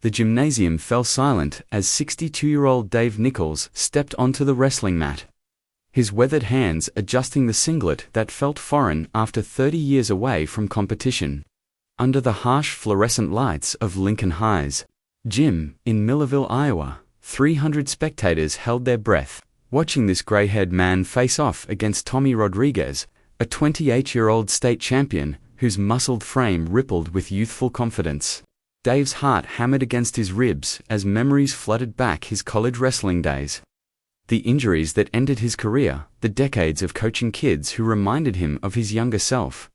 The gymnasium fell silent as 62-year-old Dave Nichols stepped onto the wrestling mat, his weathered hands adjusting the singlet that felt foreign after 30 years away from competition. Under the harsh fluorescent lights of Lincoln High's gym in Millerville, Iowa, 300 spectators held their breath, watching this gray-haired man face off against Tommy Rodriguez, a 28-year-old state champion whose muscled frame rippled with youthful confidence. Dave's heart hammered against his ribs as memories flooded back his college wrestling days. The injuries that ended his career, the decades of coaching kids who reminded him of his younger self.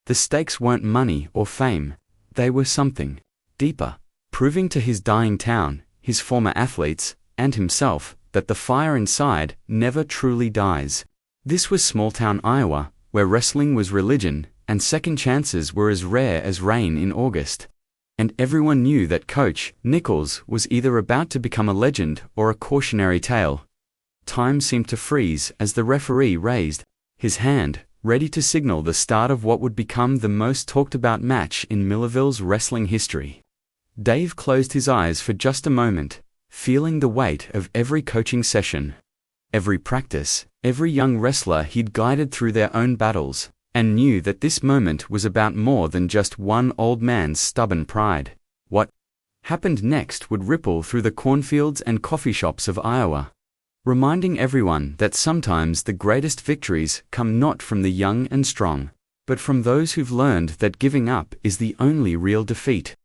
The stakes weren't money or fame, they were something deeper, proving to his dying town, his former athletes, and himself, that the fire inside never truly dies. This was small-town Iowa, where wrestling was religion, and second chances were as rare as rain in August. And everyone knew that Coach Nichols was either about to become a legend or a cautionary tale. Time seemed to freeze as the referee raised his hand, ready to signal the start of what would become the most talked-about match in Millerville's wrestling history. Dave closed his eyes for just a moment, feeling the weight of every coaching session, every practice, every young wrestler he'd guided through their own battles, and knew that this moment was about more than just one old man's stubborn pride. What happened next would ripple through the cornfields and coffee shops of Iowa, reminding everyone that sometimes the greatest victories come not from the young and strong, but from those who've learned that giving up is the only real defeat.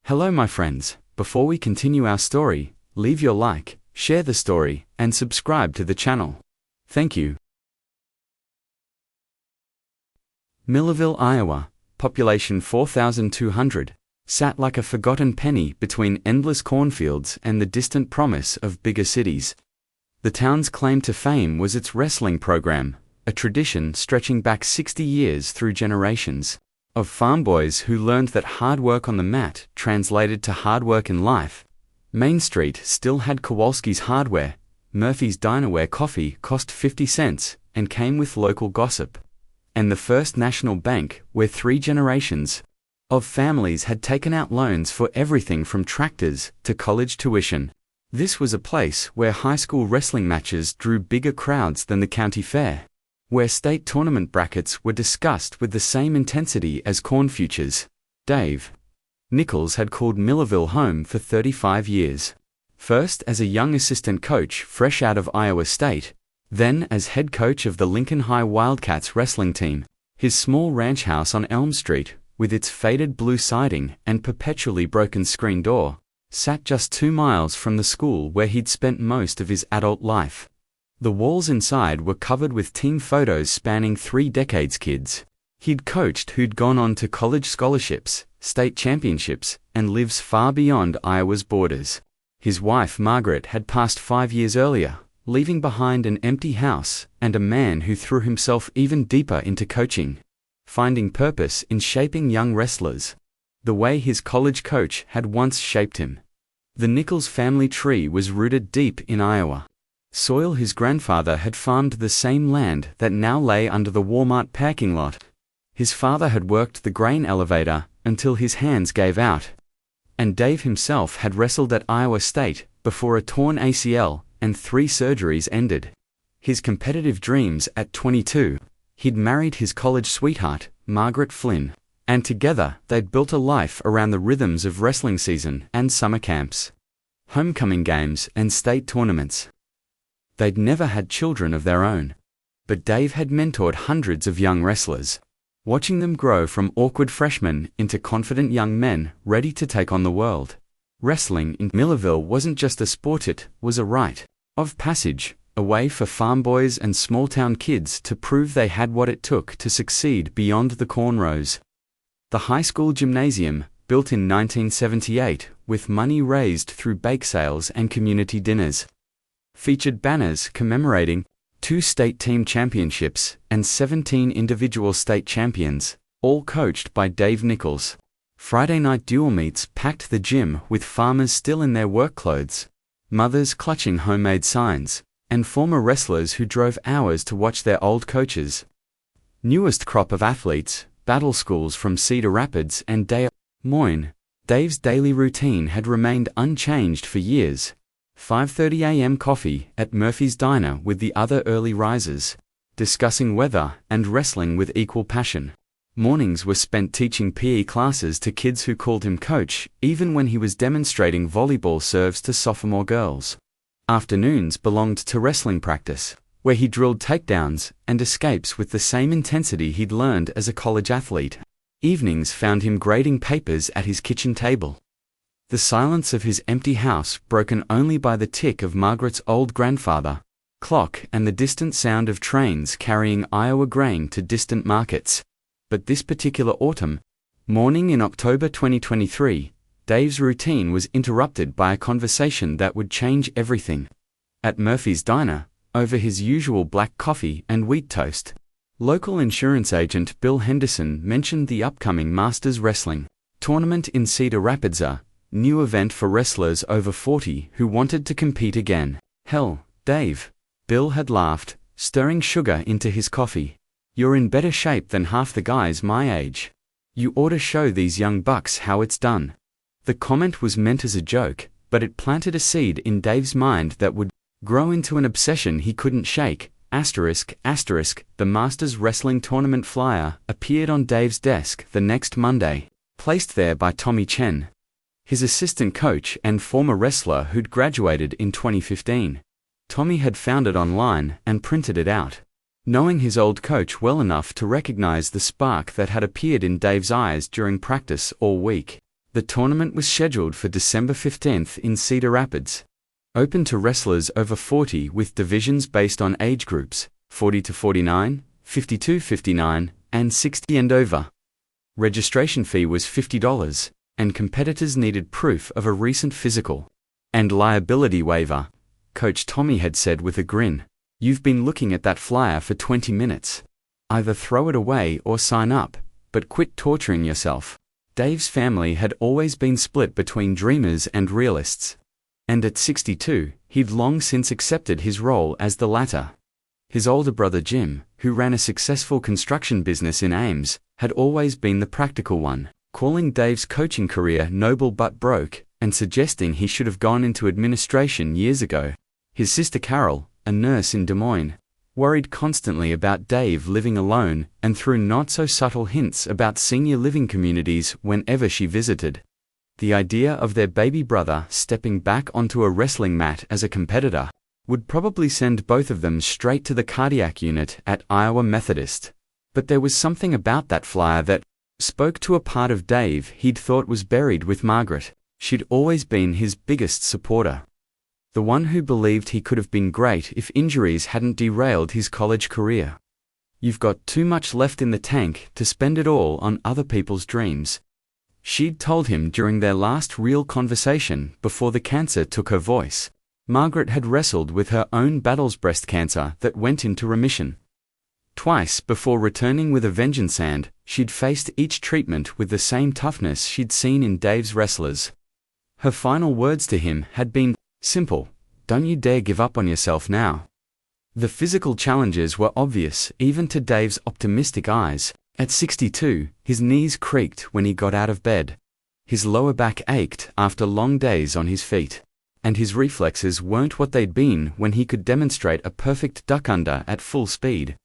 Hello my friends, before we continue our story, leave your like, share the story, and subscribe to the channel. Thank you. Millerville, Iowa, population 4,200, sat like a forgotten penny between endless cornfields and the distant promise of bigger cities. The town's claim to fame was its wrestling program, a tradition stretching back 60 years through generations of farm boys who learned that hard work on the mat translated to hard work in life. Main Street still had Kowalski's Hardware, Murphy's Diner where coffee cost 50 cents and came with local gossip, and the First National Bank where 3 generations of families had taken out loans for everything from tractors to college tuition. This was a place where high school wrestling matches drew bigger crowds than the county fair, where state tournament brackets were discussed with the same intensity as corn futures. Dave Nichols had called Millerville home for 35 years. First as a young assistant coach fresh out of Iowa State, then as head coach of the Lincoln High Wildcats wrestling team. His small ranch house on Elm Street, with its faded blue siding and perpetually broken screen door, sat just 2 miles from the school where he'd spent most of his adult life. The walls inside were covered with team photos spanning 3 decades kids he'd coached who'd gone on to college scholarships, state championships, and lives far beyond Iowa's borders. His wife Margaret had passed 5 years earlier, leaving behind an empty house and a man who threw himself even deeper into coaching, finding purpose in shaping young wrestlers, the way his college coach had once shaped him. The Nichols family tree was rooted deep in Iowa, soil his grandfather had farmed the same land that now lay under the Walmart parking lot. His father had worked the grain elevator until his hands gave out, and Dave himself had wrestled at Iowa State before a torn ACL and 3 surgeries ended his competitive dreams at 22. He'd married his college sweetheart, Margaret Flynn, and together they'd built a life around the rhythms of wrestling season and summer camps, homecoming games and state tournaments. They'd never had children of their own, but Dave had mentored hundreds of young wrestlers, watching them grow from awkward freshmen into confident young men ready to take on the world. Wrestling in Millerville wasn't just a sport, it was a rite of passage, a way for farm boys and small-town kids to prove they had what it took to succeed beyond the cornrows. The high school gymnasium, built in 1978 with money raised through bake sales and community dinners, featured banners commemorating 2 state team championships and 17 individual state champions, all coached by Dave Nichols. Friday night dual meets packed the gym with farmers still in their work clothes, mothers clutching homemade signs, and former wrestlers who drove hours to watch their old coaches' newest crop of athletes battle schools from Cedar Rapids and Des Moines. Dave's daily routine had remained unchanged for years. 5:30 a.m. coffee at Murphy's Diner with the other early risers, discussing weather and wrestling with equal passion. Mornings were spent teaching PE classes to kids who called him coach, even when he was demonstrating volleyball serves to sophomore girls. Afternoons belonged to wrestling practice, where he drilled takedowns and escapes with the same intensity he'd learned as a college athlete. Evenings found him grading papers at his kitchen table. The silence of his empty house broken only by the tick of Margaret's old grandfather clock and the distant sound of trains carrying Iowa grain to distant markets. But this particular autumn morning in October 2023, Dave's routine was interrupted by a conversation that would change everything. At Murphy's Diner, over his usual black coffee and wheat toast, local insurance agent Bill Henderson mentioned the upcoming Masters Wrestling tournament in Cedar Rapids, a new event for wrestlers over 40 who wanted to compete again. Hell, Dave, Bill had laughed, stirring sugar into his coffee. You're in better shape than half the guys my age. You ought to show these young bucks how it's done. The comment was meant as a joke, but it planted a seed in Dave's mind that would grow into an obsession he couldn't shake. The Masters Wrestling Tournament flyer appeared on Dave's desk the next Monday, placed there by Tommy Chen, his assistant coach and former wrestler who'd graduated in 2015. Tommy had found it online and printed it out, knowing his old coach well enough to recognize the spark that had appeared in Dave's eyes during practice all week. The tournament was scheduled for December 15th in Cedar Rapids, open to wrestlers over 40 with divisions based on age groups, 40 to 49, 52-59, and 60 and over. Registration fee was $50, and competitors needed proof of a recent physical and liability waiver. Coach Tommy had said with a grin, "You've been looking at that flyer for 20 minutes. Either throw it away or sign up, but quit torturing yourself." Dave's family had always been split between dreamers and realists, and at 62, he'd long since accepted his role as the latter. His older brother Jim, who ran a successful construction business in Ames, had always been the practical one, calling Dave's coaching career noble but broke, and suggesting he should have gone into administration years ago. His sister Carol, a nurse in Des Moines, worried constantly about Dave living alone and threw not-so-subtle hints about senior living communities whenever she visited. The idea of their baby brother stepping back onto a wrestling mat as a competitor would probably send both of them straight to the cardiac unit at Iowa Methodist. But there was something about that flyer that spoke to a part of Dave he'd thought was buried with Margaret. She'd always been his biggest supporter, the one who believed he could have been great if injuries hadn't derailed his college career. "You've got too much left in the tank to spend it all on other people's dreams," she'd told him during their last real conversation before the cancer took her voice. Margaret had wrestled with her own battles, breast cancer that went into remission twice before returning with a vengeance, and she'd faced each treatment with the same toughness she'd seen in Dave's wrestlers. Her final words to him had been simple: "Don't you dare give up on yourself now." The physical challenges were obvious even to Dave's optimistic eyes. At 62, his knees creaked when he got out of bed. His lower back ached after long days on his feet, and his reflexes weren't what they'd been when he could demonstrate a perfect duck under at full speed.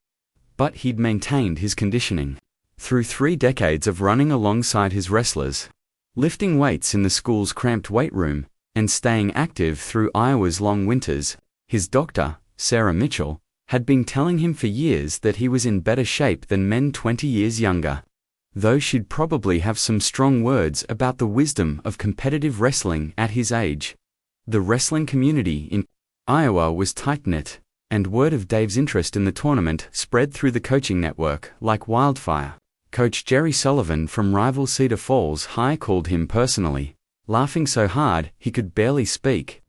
But he'd maintained his conditioning through 3 decades of running alongside his wrestlers, lifting weights in the school's cramped weight room, and staying active through Iowa's long winters. His doctor, Sarah Mitchell, had been telling him for years that he was in better shape than men 20 years younger, though she'd probably have some strong words about the wisdom of competitive wrestling at his age. The wrestling community in Iowa was tight-knit, and word of Dave's interest in the tournament spread through the coaching network like wildfire. Coach Jerry Sullivan from rival Cedar Falls High called him personally, laughing so hard he could barely speak.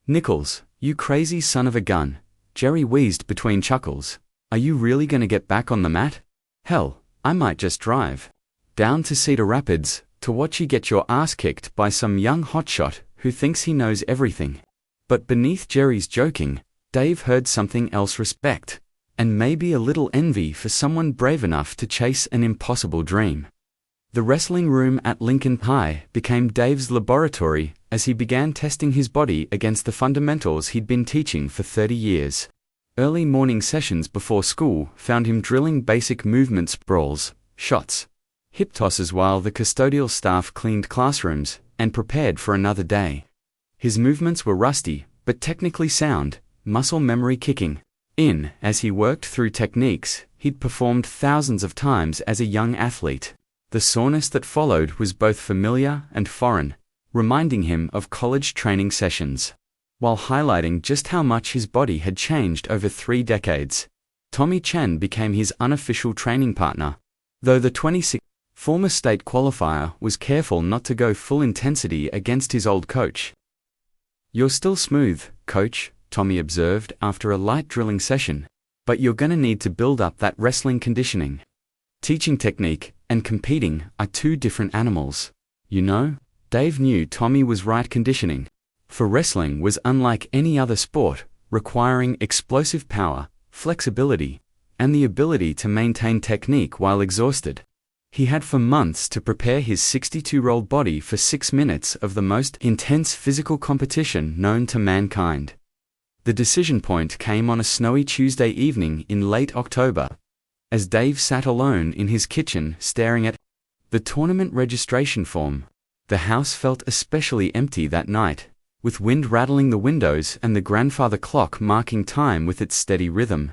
"Nichols, you crazy son of a gun," Jerry wheezed between chuckles. "Are you really going to get back on the mat? Hell, I might just drive down to Cedar Rapids to watch you get your ass kicked by some young hotshot who thinks he knows everything." But beneath Jerry's joking, Dave heard something else: respect. and maybe a little envy for someone brave enough to chase an impossible dream. The wrestling room at Lincoln High became Dave's laboratory as he began testing his body against the fundamentals he'd been teaching for 30 years. Early morning sessions before school found him drilling basic movement sprawls, shots, hip tosses while the custodial staff cleaned classrooms and prepared for another day. His movements were rusty, but technically sound, muscle memory kicking in as he worked through techniques he'd performed thousands of times as a young athlete. The soreness that followed was both familiar and foreign, reminding him of college training sessions, while highlighting just how much his body had changed over 3 decades. Tommy Chen became his unofficial training partner, though the 26 former state qualifier was careful not to go full intensity against his old coach. "You're still smooth, coach," Tommy observed after a light drilling session, "but you're gonna need to build up that wrestling conditioning. Teaching technique and competing are 2 different animals. You know?" Dave knew Tommy was right. Conditioning for wrestling was unlike any other sport, requiring explosive power, flexibility, and the ability to maintain technique while exhausted. He had for months to prepare his 62-year-old body for 6 minutes of the most intense physical competition known to mankind. The decision point came on a snowy Tuesday evening in late October, as Dave sat alone in his kitchen staring at the tournament registration form. The house felt especially empty that night, with wind rattling the windows and the grandfather clock marking time with its steady rhythm.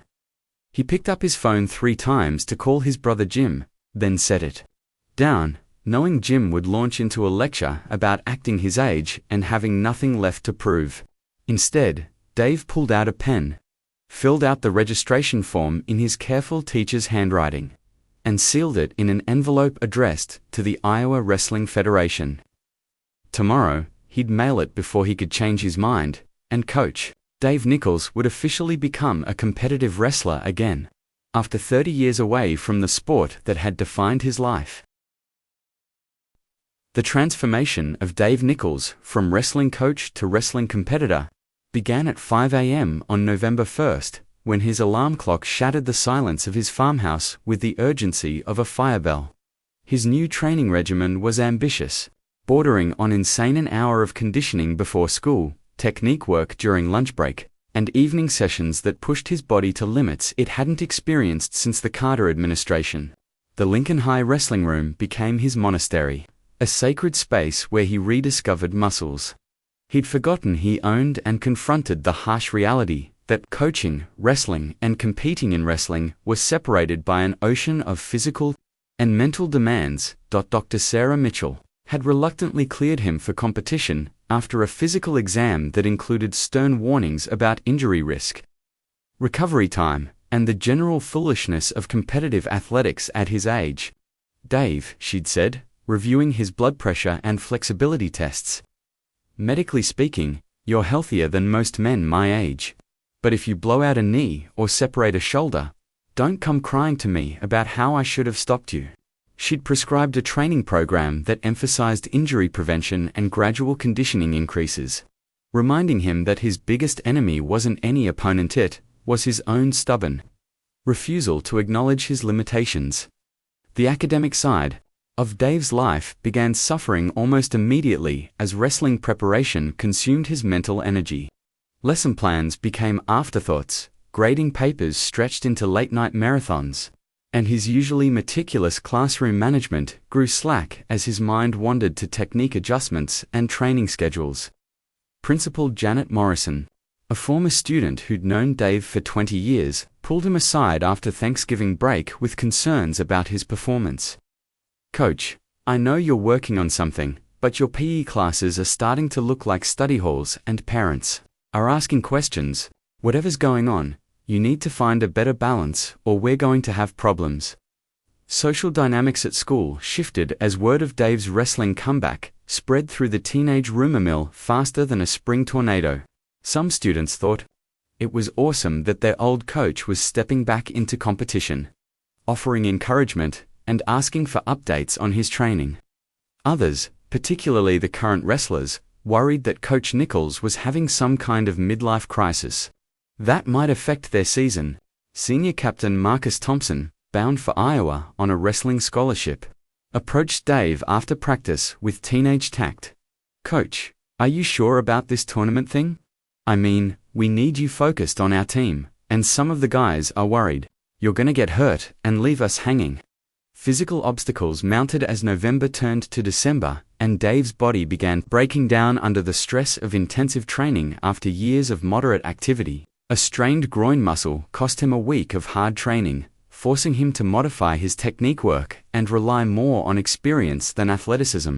He picked up his phone 3 times to call his brother Jim, then set it down, knowing Jim would launch into a lecture about acting his age and having nothing left to prove. Instead, Dave pulled out a pen, filled out the registration form in his careful teacher's handwriting, and sealed it in an envelope addressed to the Iowa Wrestling Federation. Tomorrow, he'd mail it before he could change his mind, and Coach Dave Nichols would officially become a competitive wrestler again, after 30 years away from the sport that had defined his life. The transformation of Dave Nichols from wrestling coach to wrestling competitor began at 5 a.m. on November 1st, when his alarm clock shattered the silence of his farmhouse with the urgency of a fire bell. His new training regimen was ambitious, bordering on insane: an hour of conditioning before school, technique work during lunch break, and evening sessions that pushed his body to limits it hadn't experienced since the Carter administration. The Lincoln High Wrestling Room became his monastery, a sacred space where he rediscovered muscles he'd forgotten he owned and confronted the harsh reality that coaching, wrestling, and competing in wrestling were separated by an ocean of physical and mental demands. Dr. Sarah Mitchell had reluctantly cleared him for competition after a physical exam that included stern warnings about injury risk, recovery time, and the general foolishness of competitive athletics at his age. "Dave," she'd said, reviewing his blood pressure and flexibility tests, "medically speaking, you're healthier than most men my age. But if you blow out a knee or separate a shoulder, don't come crying to me about how I should have stopped you." She'd prescribed a training program that emphasized injury prevention and gradual conditioning increases, reminding him that his biggest enemy wasn't any opponent, it was his own stubborn refusal to acknowledge his limitations. The academic side of Dave's life began suffering almost immediately as wrestling preparation consumed his mental energy. Lesson plans became afterthoughts, grading papers stretched into late-night marathons, and his usually meticulous classroom management grew slack as his mind wandered to technique adjustments and training schedules. Principal Janet Morrison, a former student who'd known Dave for 20 years, pulled him aside after Thanksgiving break with concerns about his performance. "Coach, I know you're working on something, but your PE classes are starting to look like study halls and parents are asking questions. Whatever's going on, you need to find a better balance or we're going to have problems." Social dynamics at school shifted as word of Dave's wrestling comeback spread through the teenage rumor mill faster than a spring tornado. Some students thought it was awesome that their old coach was stepping back into competition, offering encouragement and asking for updates on his training. Others, particularly the current wrestlers, worried that Coach Nichols was having some kind of midlife crisis that might affect their season. Senior captain Marcus Thompson, bound for Iowa on a wrestling scholarship, approached Dave after practice with teenage tact. "Coach, are you sure about this tournament thing? I mean, we need you focused on our team, and some of the guys are worried you're gonna get hurt and leave us hanging." Physical obstacles mounted as November turned to December, and Dave's body began breaking down under the stress of intensive training after years of moderate activity. A strained groin muscle cost him a week of hard training, forcing him to modify his technique work and rely more on experience than athleticism.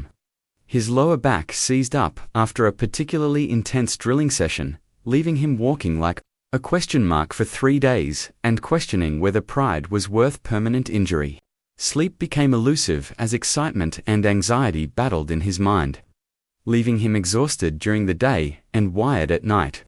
His lower back seized up after a particularly intense drilling session, leaving him walking like a question mark for 3 days and questioning whether pride was worth permanent injury. Sleep became elusive as excitement and anxiety battled in his mind, leaving him exhausted during the day and wired at night.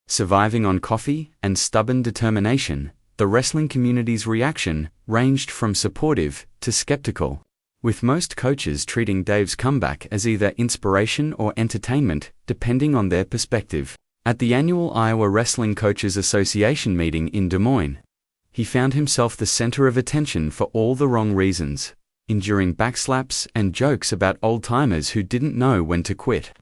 Surviving on coffee and stubborn determination, the wrestling community's reaction ranged from supportive to skeptical, with most coaches treating Dave's comeback as either inspiration or entertainment, depending on their perspective. At the annual Iowa Wrestling Coaches Association meeting in Des Moines, he found himself the center of attention for all the wrong reasons, enduring backslaps and jokes about old-timers who didn't know when to quit.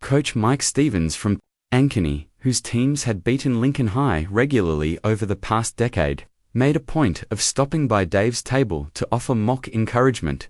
Coach Mike Stevens from Ankeny, whose teams had beaten Lincoln High regularly over the past decade, made a point of stopping by Dave's table to offer mock encouragement.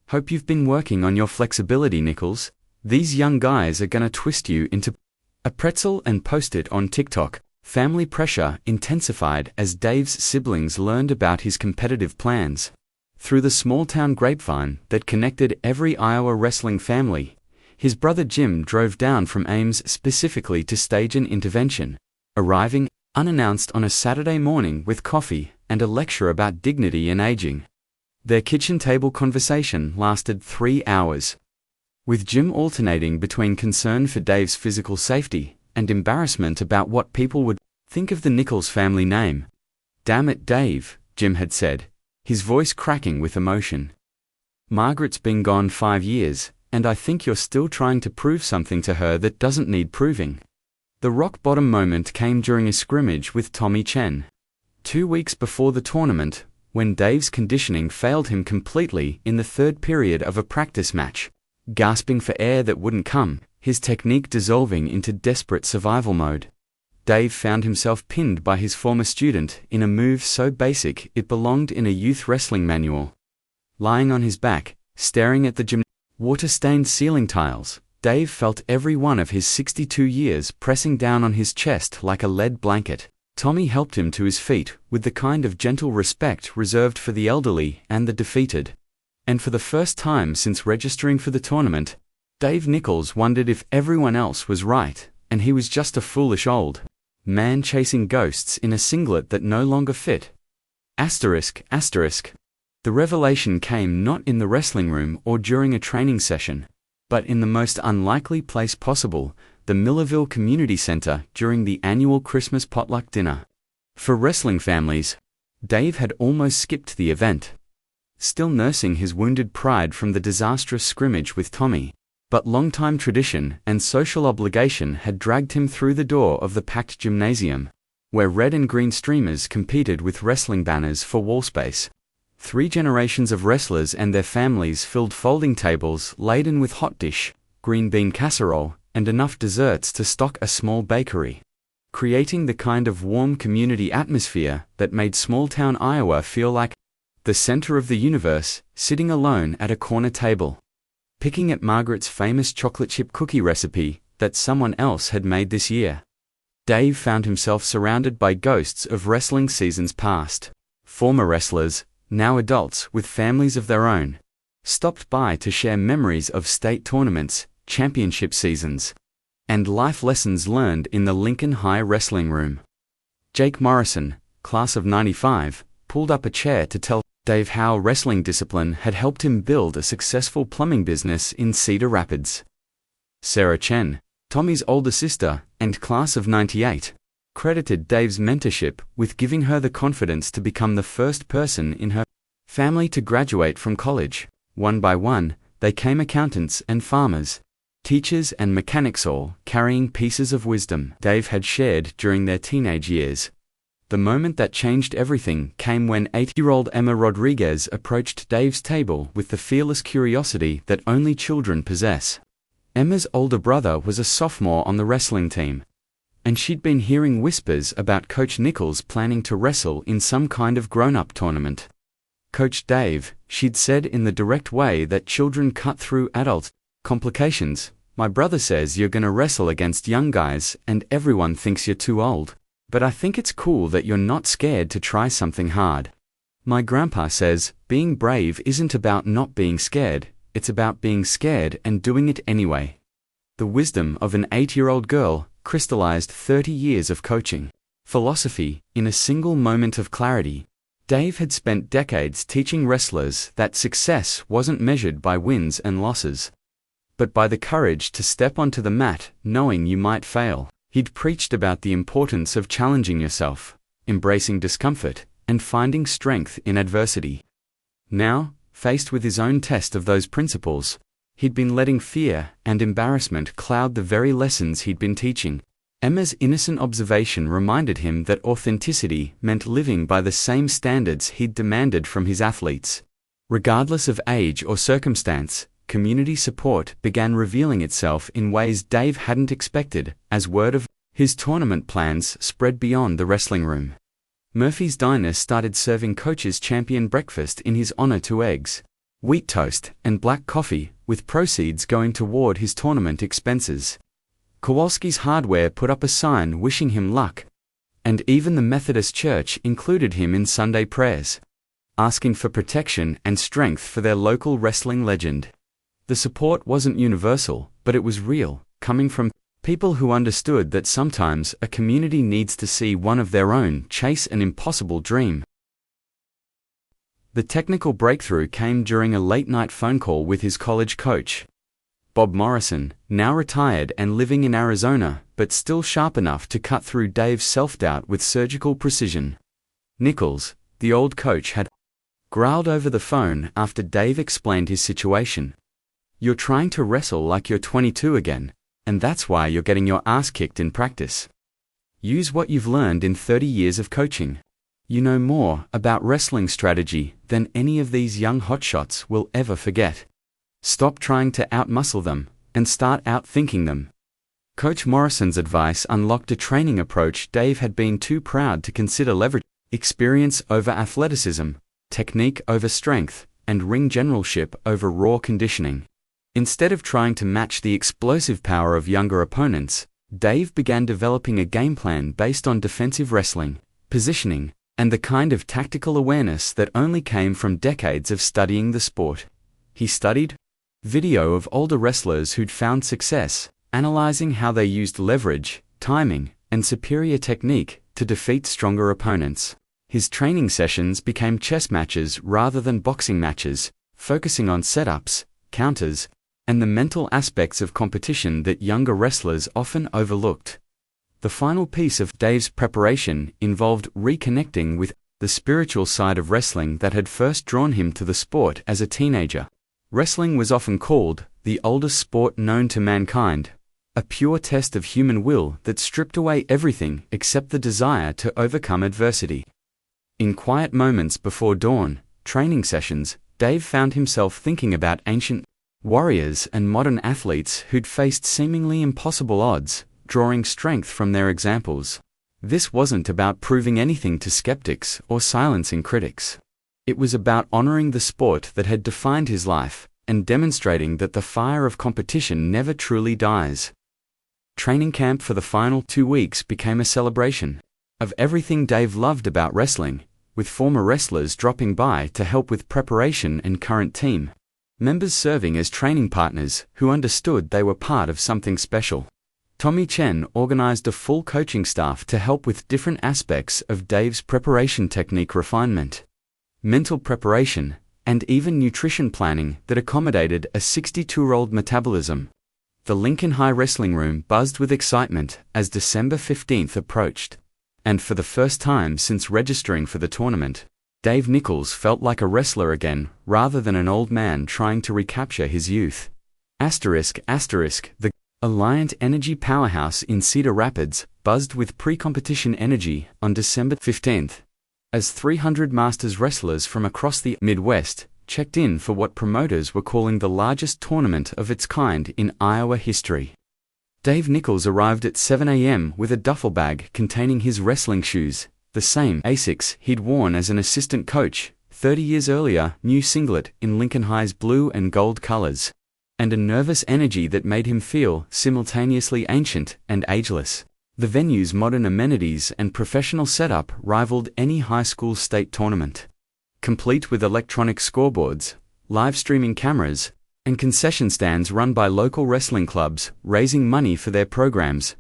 "Hope you've been working on your flexibility, Nichols. These young guys are gonna twist you into a pretzel," and post it on TikTok. Family pressure intensified as Dave's siblings learned about his competitive plans. Through the small-town grapevine that connected every Iowa wrestling family, his brother Jim drove down from Ames specifically to stage an intervention, arriving unannounced on a Saturday morning with coffee and a lecture about dignity and aging. Their kitchen table conversation lasted 3 hours, with Jim alternating between concern for Dave's physical safety and embarrassment about what people would think of the Nichols family name. "Damn it, Dave," Jim had said, his voice cracking with emotion. "Margaret's been gone 5 years, and I think you're still trying to prove something to her that doesn't need proving." The rock-bottom moment came during a scrimmage with Tommy Chen, 2 weeks before the tournament, when Dave's conditioning failed him completely in the third period of a practice match. Gasping for air that wouldn't come, his technique dissolving into desperate survival mode, Dave found himself pinned by his former student in a move so basic it belonged in a youth wrestling manual. Lying on his back, staring at the gym water-stained ceiling tiles, Dave felt every one of his 62 years pressing down on his chest like a lead blanket. Tommy helped him to his feet with the kind of gentle respect reserved for the elderly and the defeated. And for the first time since registering for the tournament, Dave Nichols wondered if everyone else was right, and he was just a foolish old man chasing ghosts in a singlet that no longer fit. Asterisk. The revelation came not in the wrestling room or during a training session, but in the most unlikely place possible, the Millerville Community Center during the annual Christmas potluck dinner. For wrestling families, Dave had almost skipped the event, still nursing his wounded pride from the disastrous scrimmage with Tommy, but longtime tradition and social obligation had dragged him through the door of the packed gymnasium, where red and green streamers competed with wrestling banners for wall space. 3 generations of wrestlers and their families filled folding tables laden with hot dish, green bean casserole, and enough desserts to stock a small bakery, creating the kind of warm community atmosphere that made small-town Iowa feel like the center of the universe, sitting alone at a corner table, picking at Margaret's famous chocolate chip cookie recipe that someone else had made this year. Dave found himself surrounded by ghosts of wrestling seasons past. Former wrestlers, now adults with families of their own, stopped by to share memories of state tournaments, championship seasons, and life lessons learned in the Lincoln High wrestling room. Jake Morrison, class of '95, pulled up a chair to tell Dave how wrestling discipline had helped him build a successful plumbing business in Cedar Rapids. Sarah Chen, Tommy's older sister and class of '98, credited Dave's mentorship with giving her the confidence to become the first person in her family to graduate from college. One by one, they came accountants and farmers, teachers and mechanics, all carrying pieces of wisdom Dave had shared during their teenage years. The moment that changed everything came when 8-year-old Emma Rodriguez approached Dave's table with the fearless curiosity that only children possess. Emma's older brother was a sophomore on the wrestling team, and she'd been hearing whispers about Coach Nichols planning to wrestle in some kind of grown-up tournament. "Coach Dave," she'd said in the direct way that children cut through adult complications, "my brother says you're gonna wrestle against young guys and everyone thinks you're too old. But I think it's cool that you're not scared to try something hard. My grandpa says, being brave isn't about not being scared, it's about being scared and doing it anyway." The wisdom of an 8-year-old girl crystallized 30 years of coaching philosophy in a single moment of clarity. Dave had spent decades teaching wrestlers that success wasn't measured by wins and losses, but by the courage to step onto the mat knowing you might fail. He'd preached about the importance of challenging yourself, embracing discomfort, and finding strength in adversity. Now, faced with his own test of those principles, he'd been letting fear and embarrassment cloud the very lessons he'd been teaching. Emma's innocent observation reminded him that authenticity meant living by the same standards he'd demanded from his athletes. Regardless of age or circumstance, community support began revealing itself in ways Dave hadn't expected as word of his tournament plans spread beyond the wrestling room. Murphy's Diner started serving coaches champion breakfast in his honor to eggs, wheat toast, and black coffee, with proceeds going toward his tournament expenses. Kowalski's Hardware put up a sign wishing him luck, and even the Methodist Church included him in Sunday prayers, asking for protection and strength for their local wrestling legend. The support wasn't universal, but it was real, coming from people who understood that sometimes a community needs to see one of their own chase an impossible dream. The technical breakthrough came during a late-night phone call with his college coach, Bob Morrison, now retired and living in Arizona, but still sharp enough to cut through Dave's self-doubt with surgical precision. Nichols, the old coach, had growled over the phone after Dave explained his situation. "You're trying to wrestle like you're 22 again, and that's why you're getting your ass kicked in practice. Use what you've learned in 30 years of coaching. You know more about wrestling strategy than any of these young hotshots will ever forget. Stop trying to outmuscle them, and start outthinking them." Coach Morrison's advice unlocked a training approach Dave had been too proud to consider leveraging: experience over athleticism, technique over strength, and ring generalship over raw conditioning. Instead of trying to match the explosive power of younger opponents, Dave began developing a game plan based on defensive wrestling, positioning, and the kind of tactical awareness that only came from decades of studying the sport. He studied video of older wrestlers who'd found success, analyzing how they used leverage, timing, and superior technique to defeat stronger opponents. His training sessions became chess matches rather than boxing matches, focusing on setups, counters, and the mental aspects of competition that younger wrestlers often overlooked. The final piece of Dave's preparation involved reconnecting with the spiritual side of wrestling that had first drawn him to the sport as a teenager. Wrestling was often called the oldest sport known to mankind, a pure test of human will that stripped away everything except the desire to overcome adversity. In quiet moments before dawn, training sessions, Dave found himself thinking about ancient warriors and modern athletes who'd faced seemingly impossible odds, drawing strength from their examples. This wasn't about proving anything to skeptics or silencing critics. It was about honoring the sport that had defined his life and demonstrating that the fire of competition never truly dies. Training camp for the final 2 weeks became a celebration of everything Dave loved about wrestling, with former wrestlers dropping by to help with preparation and current team members serving as training partners who understood they were part of something special. Tommy Chen organized a full coaching staff to help with different aspects of Dave's preparation technique refinement, mental preparation, and even nutrition planning that accommodated a 62-year-old metabolism. The Lincoln High Wrestling Room buzzed with excitement as December 15th approached, and for the first time since registering for the tournament, Dave Nichols felt like a wrestler again rather than an old man trying to recapture his youth. ****, the Alliant Energy Powerhouse in Cedar Rapids buzzed with pre-competition energy on December 15th, as 300 Masters wrestlers from across the Midwest checked in for what promoters were calling the largest tournament of its kind in Iowa history. Dave Nichols arrived at 7 a.m. with a duffel bag containing his wrestling shoes, the same Asics he'd worn as an assistant coach 30 years earlier, new singlet in Lincoln High's blue and gold colors, and a nervous energy that made him feel simultaneously ancient and ageless. The venue's modern amenities and professional setup rivaled any high school state tournament. Complete with electronic scoreboards, live streaming cameras, and concession stands run by local wrestling clubs raising money for their programs.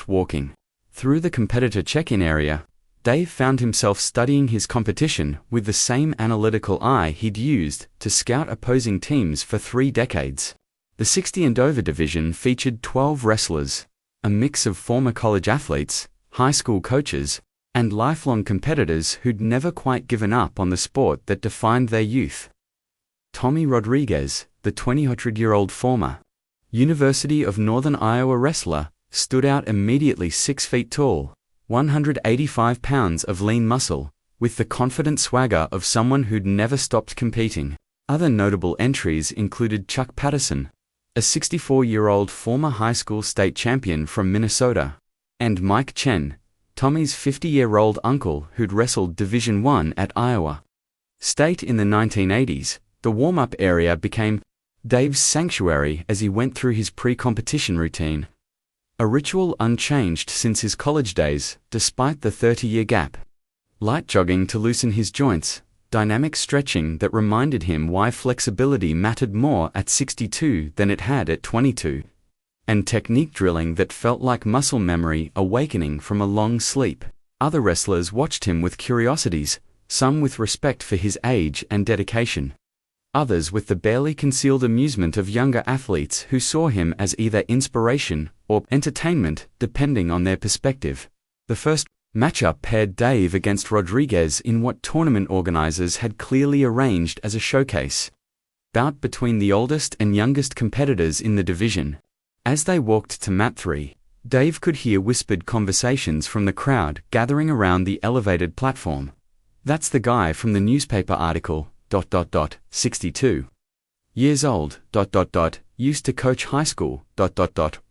Walking through the competitor check-in area, Dave found himself studying his competition with the same analytical eye he'd used to scout opposing teams for 3 decades. The 60 and over division featured 12 wrestlers, a mix of former college athletes, high school coaches, and lifelong competitors who'd never quite given up on the sport that defined their youth. Tommy Rodriguez, the 200-year-old former University of Northern Iowa wrestler, stood out immediately. 6 feet tall, 185 pounds of lean muscle, with the confident swagger of someone who'd never stopped competing. Other notable entries included Chuck Patterson, a 64-year-old former high school state champion from Minnesota, and Mike Chen, Tommy's 50-year-old uncle who'd wrestled Division I at Iowa State in the 1980s. The warm-up area became Dave's sanctuary as he went through his pre-competition routine, a ritual unchanged since his college days, despite the 30-year gap. Light jogging to loosen his joints, dynamic stretching that reminded him why flexibility mattered more at 62 than it had at 22, and technique drilling that felt like muscle memory awakening from a long sleep. Other wrestlers watched him with curiosities, some with respect for his age and dedication, others with the barely concealed amusement of younger athletes who saw him as either inspiration or entertainment, depending on their perspective. The first matchup paired Dave against Rodriguez in what tournament organizers had clearly arranged as a showcase bout between the oldest and youngest competitors in the division. As they walked to mat 3, Dave could hear whispered conversations from the crowd gathering around the elevated platform. "That's the guy from the newspaper article, 62 years old, used to coach high school,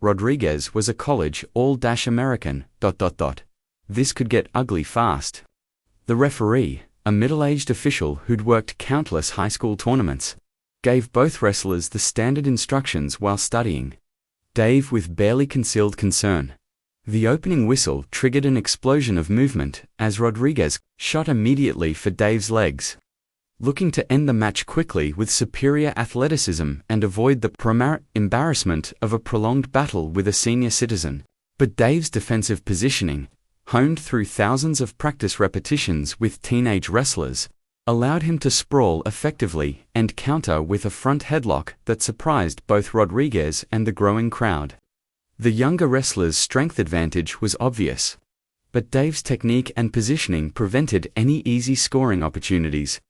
Rodriguez was a college all-American, This could get ugly fast." The referee, a middle-aged official who'd worked countless high school tournaments, gave both wrestlers the standard instructions while studying. Dave with barely concealed concern. The opening whistle triggered an explosion of movement as Rodriguez shot immediately for Dave's legs, looking to end the match quickly with superior athleticism and avoid the embarrassment of a prolonged battle with a senior citizen. But Dave's defensive positioning, honed through thousands of practice repetitions with teenage wrestlers, allowed him to sprawl effectively and counter with a front headlock that surprised both Rodriguez and the growing crowd. The younger wrestler's strength advantage was obvious, but Dave's technique and positioning prevented any easy scoring opportunities,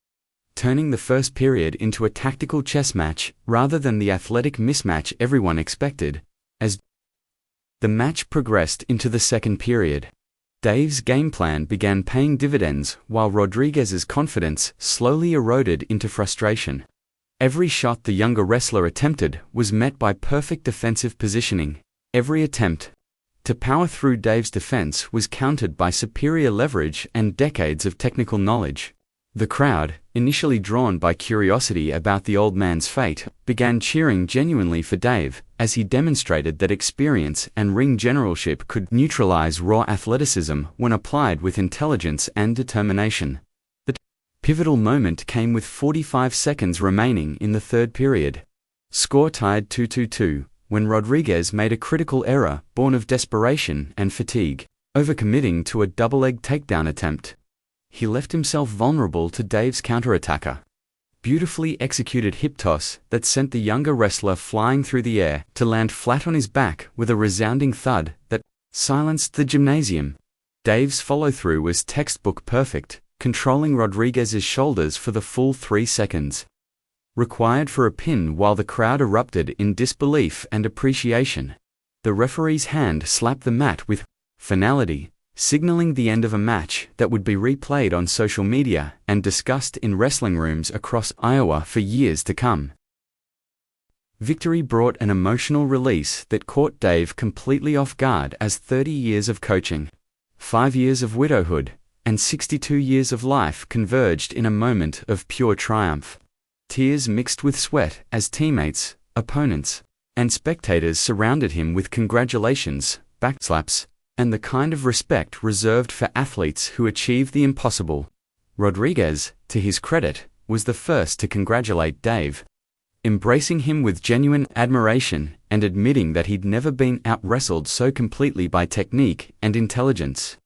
turning the first period into a tactical chess match rather than the athletic mismatch everyone expected. As the match progressed into the second period, Dave's game plan began paying dividends while Rodriguez's confidence slowly eroded into frustration. Every shot the younger wrestler attempted was met by perfect defensive positioning. Every attempt to power through Dave's defense was countered by superior leverage and decades of technical knowledge. The crowd, initially drawn by curiosity about the old man's fate, began cheering genuinely for Dave as he demonstrated that experience and ring generalship could neutralize raw athleticism when applied with intelligence and determination. The pivotal moment came with 45 seconds remaining in the third period. Score tied 2-2, when Rodriguez made a critical error born of desperation and fatigue, overcommitting to a double-leg takedown attempt. He left himself vulnerable to Dave's counterattacker. Beautifully executed hip toss that sent the younger wrestler flying through the air to land flat on his back with a resounding thud that silenced the gymnasium. Dave's follow-through was textbook perfect, controlling Rodriguez's shoulders for the full 3 seconds required for a pin while the crowd erupted in disbelief and appreciation. The referee's hand slapped the mat with finality, signaling the end of a match that would be replayed on social media and discussed in wrestling rooms across Iowa for years to come. Victory brought an emotional release that caught Dave completely off guard, as 30 years of coaching, 5 years of widowhood, and 62 years of life converged in a moment of pure triumph. Tears mixed with sweat as teammates, opponents, and spectators surrounded him with congratulations, backslaps, and the kind of respect reserved for athletes who achieve the impossible. Rodriguez, to his credit, was the first to congratulate Dave, embracing him with genuine admiration and admitting that he'd never been out-wrestled so completely by technique and intelligence.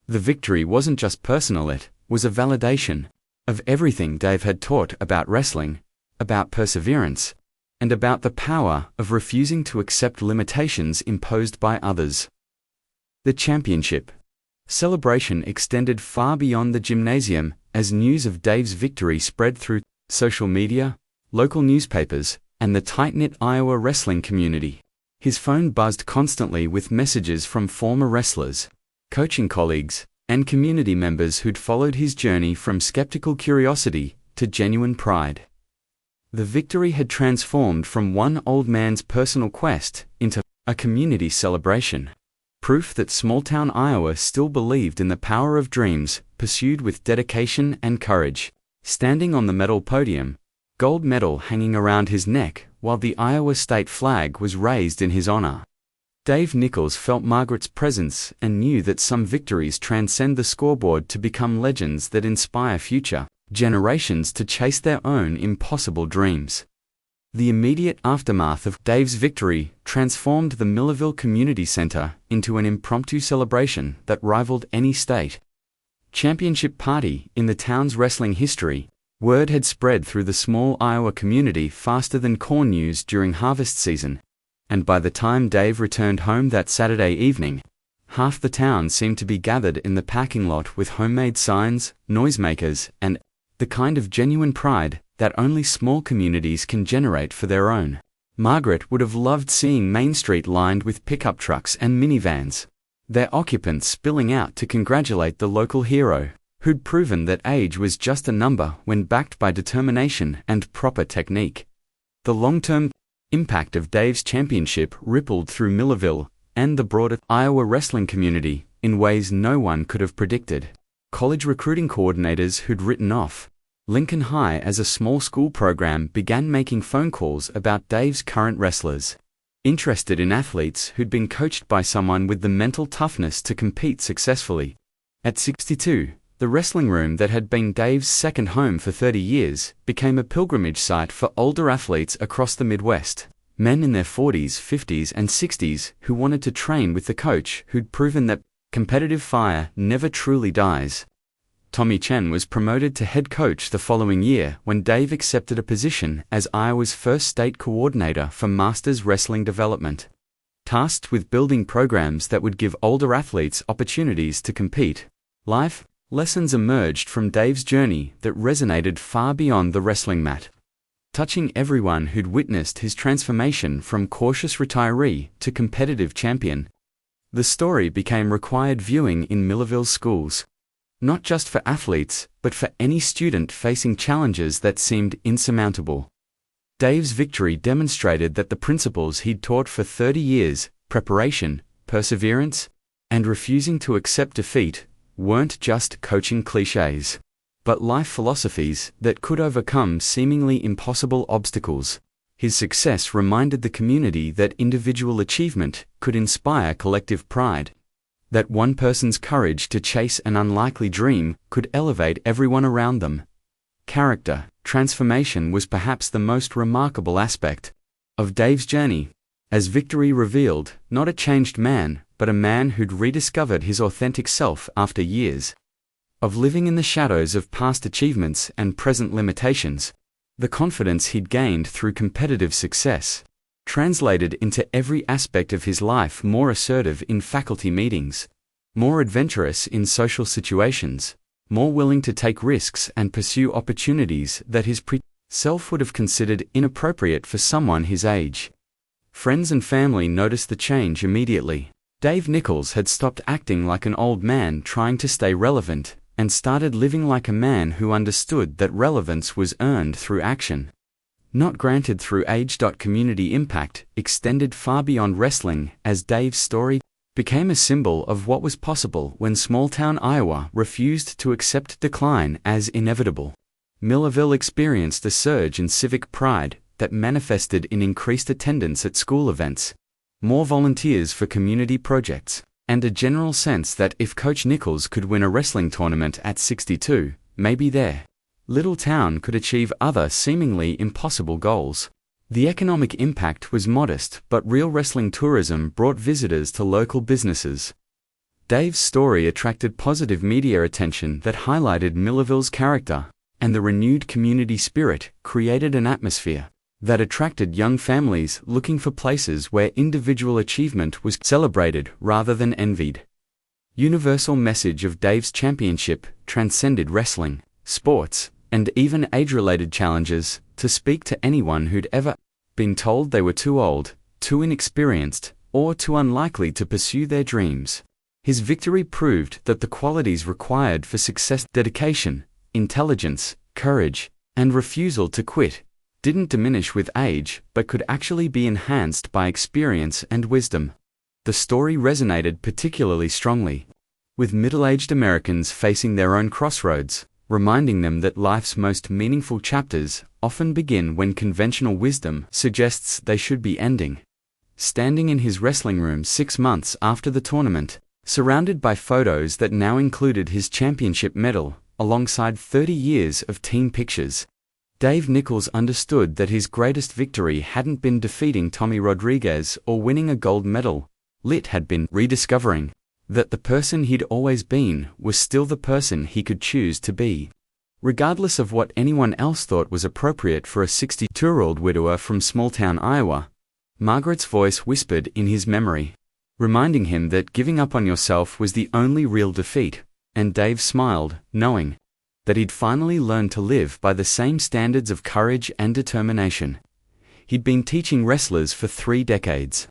The victory wasn't just personal, it was a validation of everything Dave had taught about wrestling, about perseverance, and about the power of refusing to accept limitations imposed by others. The championship celebration extended far beyond the gymnasium as news of Dave's victory spread through social media, local newspapers, and the tight-knit Iowa wrestling community. His phone buzzed constantly with messages from former wrestlers, coaching colleagues, and community members who'd followed his journey from skeptical curiosity to genuine pride. The victory had transformed from one old man's personal quest into a community celebration, proof that small-town Iowa still believed in the power of dreams pursued with dedication and courage. Standing on the medal podium, gold medal hanging around his neck while the Iowa state flag was raised in his honor, Dave Nichols felt Margaret's presence and knew that some victories transcend the scoreboard to become legends that inspire future generations to chase their own impossible dreams. The immediate aftermath of Dave's victory transformed the Millerville Community Center into an impromptu celebration that rivaled any state championship party in the town's wrestling history. Word had spread through the small Iowa community faster than corn news during harvest season, and by the time Dave returned home that Saturday evening, half the town seemed to be gathered in the parking lot with homemade signs, noisemakers, and the kind of genuine pride that only small communities can generate for their own. Margaret would have loved seeing Main Street lined with pickup trucks and minivans, their occupants spilling out to congratulate the local hero, who'd proven that age was just a number when backed by determination and proper technique. The long-term impact of Dave's championship rippled through Millerville and the broader Iowa wrestling community in ways no one could have predicted. College recruiting coordinators who'd written off Lincoln High as a small school program began making phone calls about Dave's current wrestlers, interested in athletes who'd been coached by someone with the mental toughness to compete successfully. At 62, the wrestling room that had been Dave's second home for 30 years became a pilgrimage site for older athletes across the Midwest, men in their 40s, 50s, and 60s who wanted to train with the coach who'd proven that competitive fire never truly dies. Tommy Chen was promoted to head coach the following year when Dave accepted a position as Iowa's first state coordinator for Masters Wrestling Development, tasked with building programs that would give older athletes opportunities to compete. Life lessons emerged from Dave's journey that resonated far beyond the wrestling mat, touching everyone who'd witnessed his transformation from cautious retiree to competitive champion. The story became required viewing in Millerville's schools, not just for athletes, but for any student facing challenges that seemed insurmountable. Dave's victory demonstrated that the principles he'd taught for 30 years, preparation, perseverance, and refusing to accept defeat, weren't just coaching cliches, but life philosophies that could overcome seemingly impossible obstacles. His success reminded the community that individual achievement could inspire collective pride, that one person's courage to chase an unlikely dream could elevate everyone around them. Character transformation was perhaps the most remarkable aspect of Dave's journey, as victory revealed not a changed man, but a man who'd rediscovered his authentic self after years of living in the shadows of past achievements and present limitations. The confidence he'd gained through competitive success translated into every aspect of his life: more assertive in faculty meetings, more adventurous in social situations, more willing to take risks and pursue opportunities that his self would have considered inappropriate for someone his age. Friends and family noticed the change immediately. Dave Nichols had stopped acting like an old man trying to stay relevant, and started living like a man who understood that relevance was earned through action, not granted through age. Community impact extended far beyond wrestling, as Dave's story became a symbol of what was possible when small-town Iowa refused to accept decline as inevitable. Millerville experienced a surge in civic pride that manifested in increased attendance at school events, more volunteers for community projects, and a general sense that if Coach Nichols could win a wrestling tournament at 62, maybe their little town could achieve other seemingly impossible goals. The economic impact was modest, but real wrestling tourism brought visitors to local businesses. Dave's story attracted positive media attention that highlighted Millerville's character, and the renewed community spirit created an atmosphere that attracted young families looking for places where individual achievement was celebrated rather than envied. Universal message of Dave's championship transcended wrestling, sports, and even age-related challenges to speak to anyone who'd ever been told they were too old, too inexperienced, or too unlikely to pursue their dreams. His victory proved that the qualities required for success, dedication, intelligence, courage, and refusal to quit, didn't diminish with age but could actually be enhanced by experience and wisdom. The story resonated particularly strongly with middle-aged Americans facing their own crossroads, reminding them that life's most meaningful chapters often begin when conventional wisdom suggests they should be ending. Standing in his wrestling room 6 months after the tournament, surrounded by photos that now included his championship medal, alongside 30 years of team pictures, Dave Nichols understood that his greatest victory hadn't been defeating Tommy Rodriguez or winning a gold medal. It had been rediscovering that the person he'd always been was still the person he could choose to be, regardless of what anyone else thought was appropriate for a 62-year-old widower from small-town Iowa. Margaret's voice whispered in his memory, reminding him that giving up on yourself was the only real defeat, and Dave smiled, knowing that he'd finally learned to live by the same standards of courage and determination he'd been teaching wrestlers for 3 decades.